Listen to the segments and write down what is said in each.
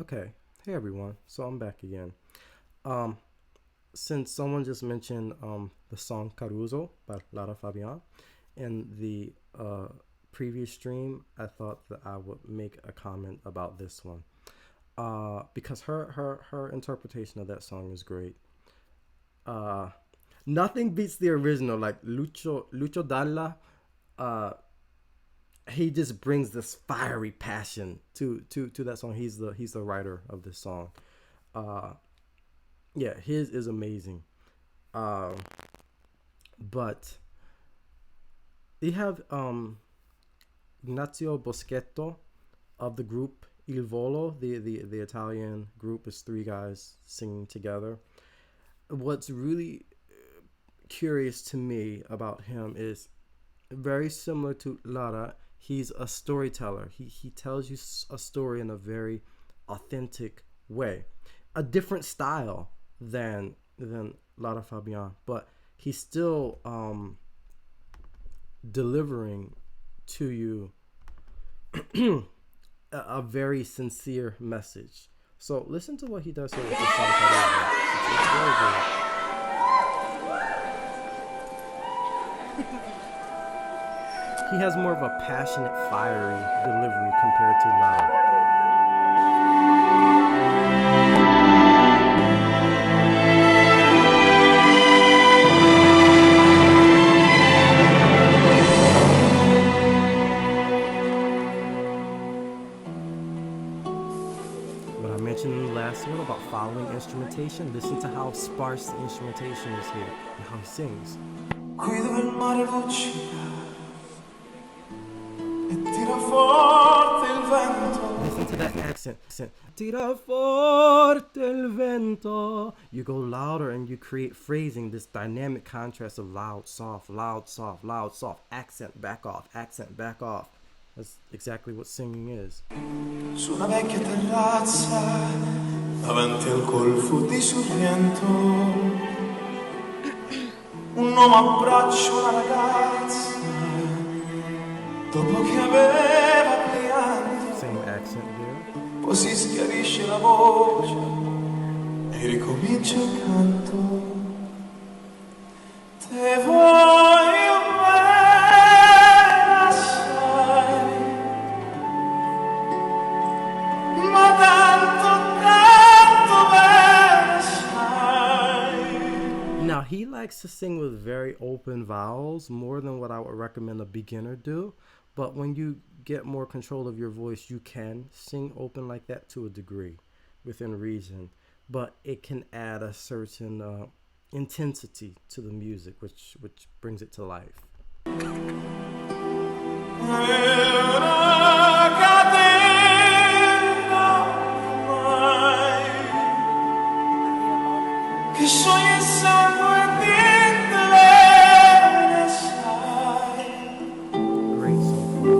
Okay. Hey everyone. So I'm back again. Um, since someone just mentioned the song Caruso by Lara Fabian in the previous stream, I thought that I would make a comment about this one. Because her interpretation of that song is great. Uh, Nothing beats the original. Like Lucho Dalla, uh, he just brings this fiery passion to that song. He's the writer of this song. Uh, yeah, his is amazing. Uh, but you have Ignazio Boschetto of the group Il Volo, the Italian group is three guys singing together. What's really curious to me about him is very similar to Lara. He's a storyteller. He tells you a story in a very authentic way, a different style than Lara Fabian, but he's still delivering to you a very sincere message. So listen to what he does here with this song. It's very good. He has more of a passionate, fiery delivery compared to Lara. What I mentioned in the last one about following instrumentation, listen to how sparse the instrumentation is here and how he sings. Qui dove il mare luccica e tira forte il vento. Listen to that accent. Tira forte il vento. You go louder and you create phrasing, this dynamic contrast of loud, soft, loud, soft, loud, soft. Accent, back off, accent, back off. That's exactly what singing is. Su una vecchia terrazza davanti al golfo di Sorrento. Un uomo abbraccia una ragazza dopo che aveva pianto. Same accent there. Poi si schiarisce la voce e ricomincia il canto. Te voglio bene assai, ma tanto bene sai. Now he likes to sing with very open vowels, more than what I would recommend a beginner do. But when you get more control of your voice, you can sing open like that to a degree, within reason. But it can add a certain intensity to the music, which brings it to life. Great so far.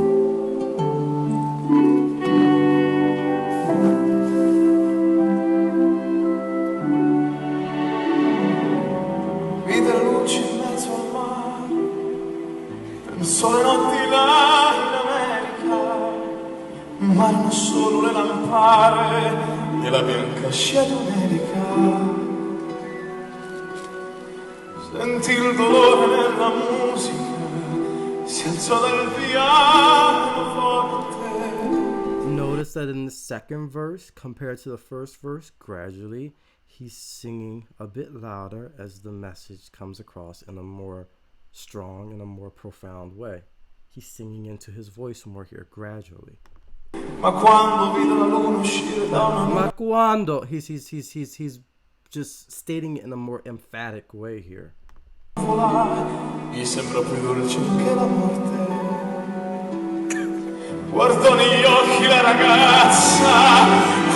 Vide la luce in mezzo al mare, pensò le notti là in America, ma erano solo le lampare e la bianca scia d'America. Sentì il dolore nella musica, si alzò dal piano forte. Notice that in the second verse, compared to the first verse, gradually he's singing a bit louder as the message comes across in a more strong and a more profound way. He's singing into his voice more here gradually. Ma quando vide la luna uscire da una Ma quando, he's just stating it in a more emphatic way here. nuvola, gli sembra più dolce che la morte. Guardò negli occhi la ragazza,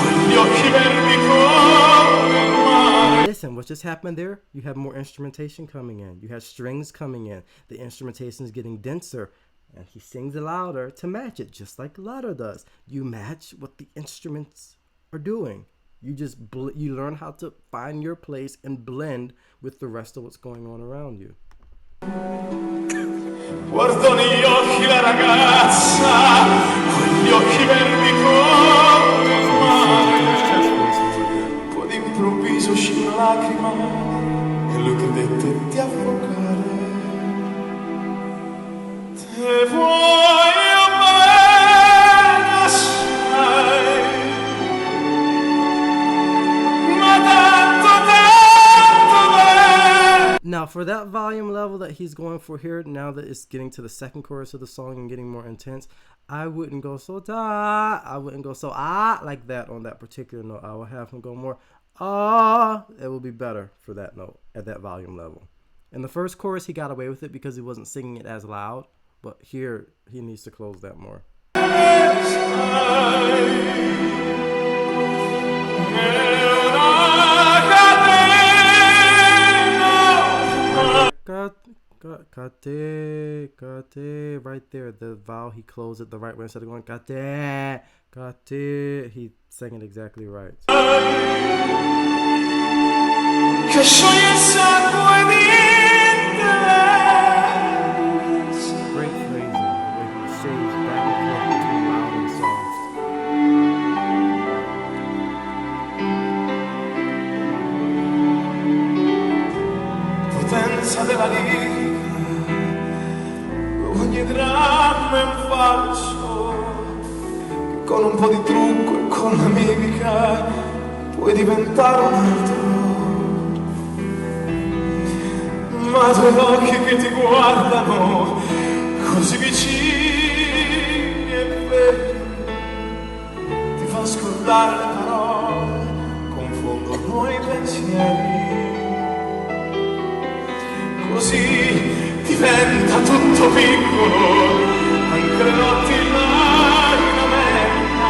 quegli occhi verdi come il mare. Listen, what just happened there? You have more instrumentation coming in. You have strings coming in. The instrumentation is getting denser. And he sings it louder to match it, just like Lada does. You match what the instruments are doing. You just you learn how to find your place and blend with the rest of what's going on around you. Guardò negli occhi la ragazza, quegli occhi verdi come il mare. Now, for that volume level that he's going for here, now that it's getting to the second chorus of the song and getting more intense, I wouldn't go so da, I wouldn't go so ah like that on that particular note. I would have him go more ah. It will be better for that note at that volume level. In the first chorus, he got away with it because he wasn't singing it as loud, but here he needs to close that more. Kate, right there, the vowel, he closed it the right way instead of going kate, he sang it exactly right. Great phrasing, the way he shades back and forth between loud and soft. Potenza della lirica, ogni dramma è un falso, che con un po' di trucco e con la mimica puoi diventare un altro. Ma due occhi che ti guardano così vicini e veri ti fa scordare le parole, confondono i pensieri. Così diventa tutto piccolo, anche le notti là in America.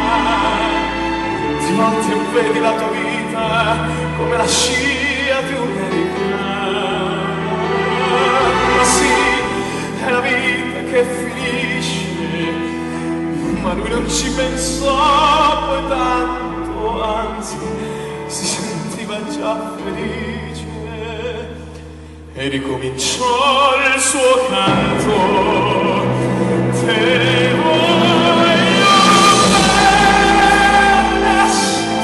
Ti volti e vedi la tua vita come la scia di un'erica. Ma sì, è la vita che finisce, ma lui non ci pensò poi tanto, anzi si sentiva già felice. E ricominciò il suo canto, te voglio bene assai,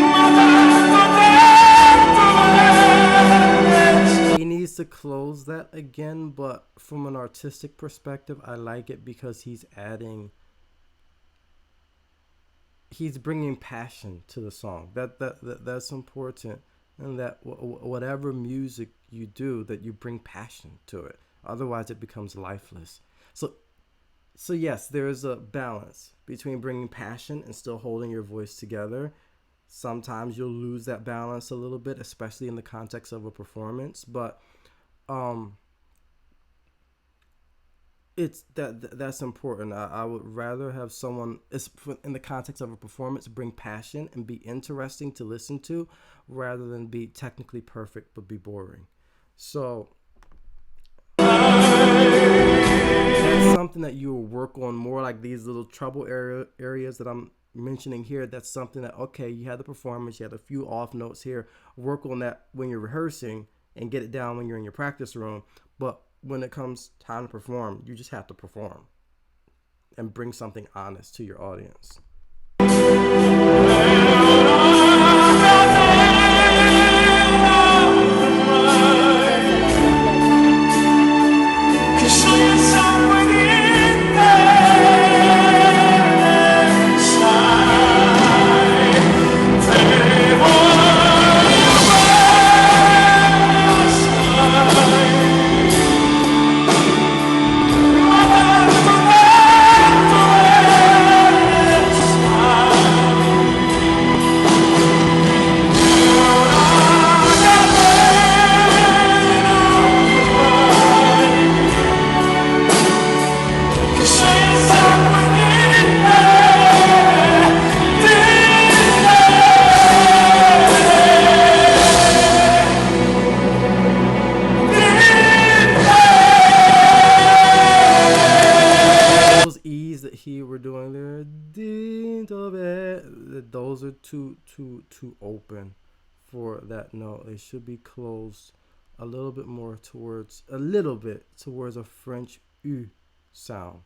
ma tanto bene. He needs to close that again, but from an artistic perspective, I like it because he's bringing passion to the song. That's important, and that whatever music you do, that you bring passion to it. Otherwise, it becomes lifeless. So yes, there is a balance between bringing passion and still holding your voice together. Sometimes you'll lose that balance a little bit, especially in the context of a performance. But that's important. I would rather have someone, in the context of a performance, bring passion and be interesting to listen to, rather than be technically perfect but be boring. So that's something that you will work on more, like these little trouble areas that I'm mentioning here. That's something that, okay, you had the performance, you had a few off notes here, work on that when you're rehearsing and get it down when you're in your practice room. But when it comes time to perform, you just have to perform and bring something honest to your audience. Those are too open for that note. They should be closed a little bit towards a French U sound.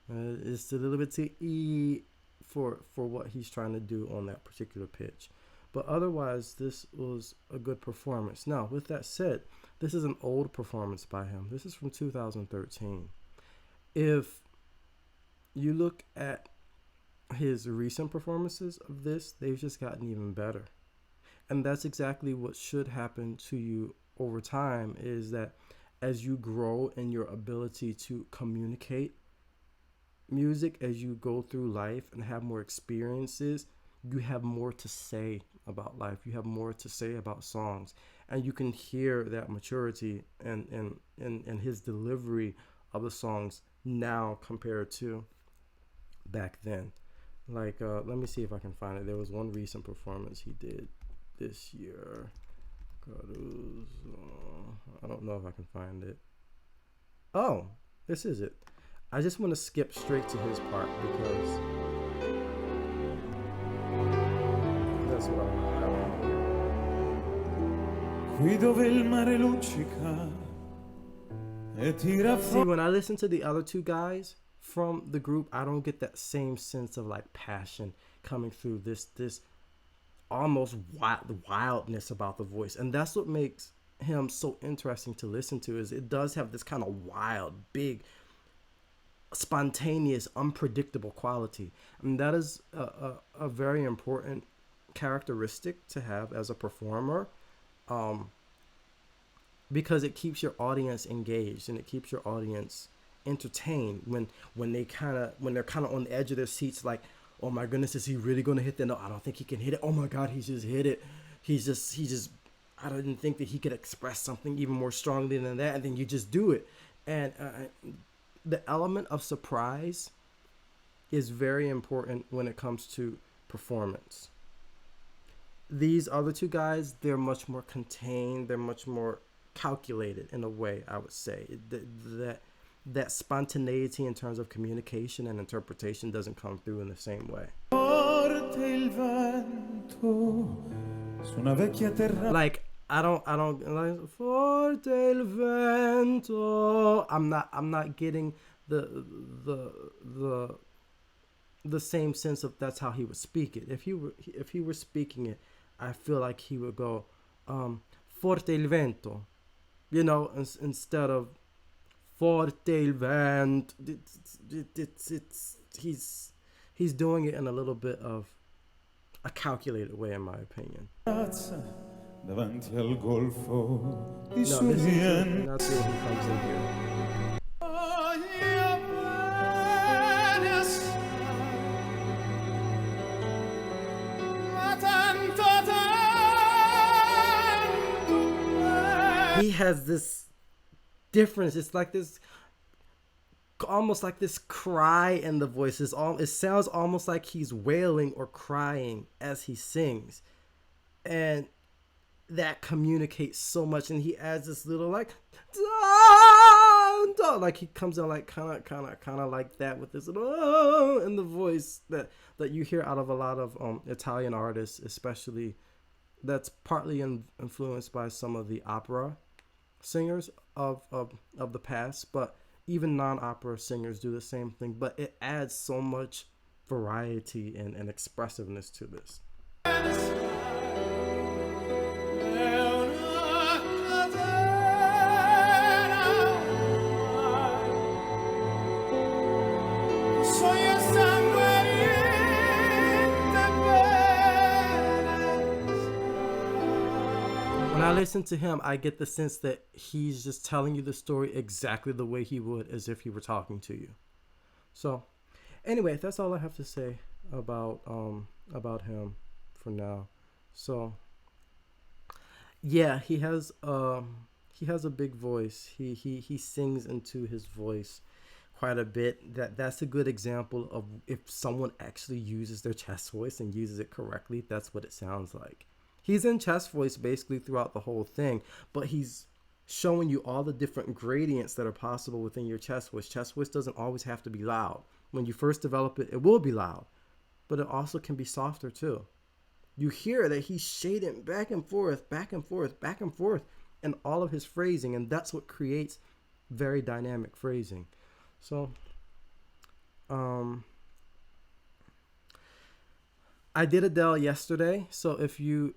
It's a little bit too E for what he's trying to do on that particular pitch. But otherwise, this was a good performance. Now, with that said, this is an old performance by him. This is from 2013. If you look at his recent performances of this, they've just gotten even better. And that's exactly what should happen to you over time, is that as you grow in your ability to communicate music, as you go through life and have more experiences, you have more to say about life. You have more to say about songs. And you can hear that maturity and his delivery of the songs now compared to back then. Like, let me see if I can find it. There was one recent performance he did this year. I don't know if I can find it. Oh, this is it. I just want to skip straight to his part because that's what I want to hear. Qui dove il mare luccica e tira See, fuori. when I listen to the other two guys from the group, I don't get that same sense of like passion coming through, this almost wildness about the voice. And that's what makes him so interesting to listen to, is it does have this kind of wild, big, spontaneous, unpredictable quality. And that is a very important characteristic to have as a performer, because it keeps your audience engaged and it keeps your audience entertained when they're kind of on the edge of their seats, like, oh my goodness, is he really going to hit that? No, I don't think he can hit it. Oh my God, he just hit it. He just I didn't think that he could express something even more strongly than that, and then you just do it. And the element of surprise is very important when it comes to performance. These other two guys, they're much more contained. They're much more calculated in a way, I would say. That spontaneity in terms of communication and interpretation doesn't come through in the same way. Like, I don't like forte il vento. I'm not getting the same sense of that's how he would speak it. If he were speaking it, I feel like he would go forte il vento, instead of forte il vento. He's doing it in a little bit of a calculated way, in my opinion. Davanti al golfo di No, this is not the way he comes in here. He has this difference. It's like this, almost like this cry in the voice. It sounds almost like he's wailing or crying as he sings, and that communicates so much. And he adds this little like he comes in like kind of like that with this in the voice that you hear out of a lot of Italian artists, especially. That's partly influenced by some of the opera singers of the past, but even non-opera singers do the same thing. But it adds so much variety and expressiveness to this. When I listen to him, I get the sense that he's just telling you the story exactly the way he would as if he were talking to you. So, anyway, that's all I have to say about him for now. So, yeah, he has a big voice. He sings into his voice quite a bit. That's a good example of if someone actually uses their chest voice and uses it correctly. That's what it sounds like. He's in chest voice basically throughout the whole thing, but he's showing you all the different gradients that are possible within your chest voice. Chest voice doesn't always have to be loud. When you first develop it, it will be loud, but it also can be softer too. You hear that he's shading back and forth, back and forth, back and forth in all of his phrasing, and that's what creates very dynamic phrasing. So, I did Adele yesterday, so if you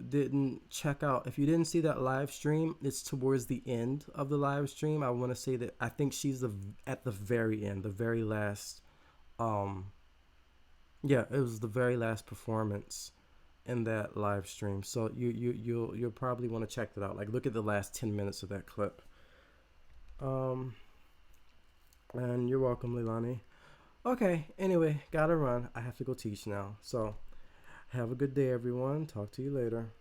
didn't see that live stream, it's towards the end of the live stream. I want to say that I think she's at the very end, the very last. It was the very last performance, in that live stream. So you'll probably want to check that out. Like look at the last 10 minutes of that clip. And you're welcome, Leilani. Okay, anyway, gotta run. I have to go teach now. So have a good day, everyone. Talk to you later.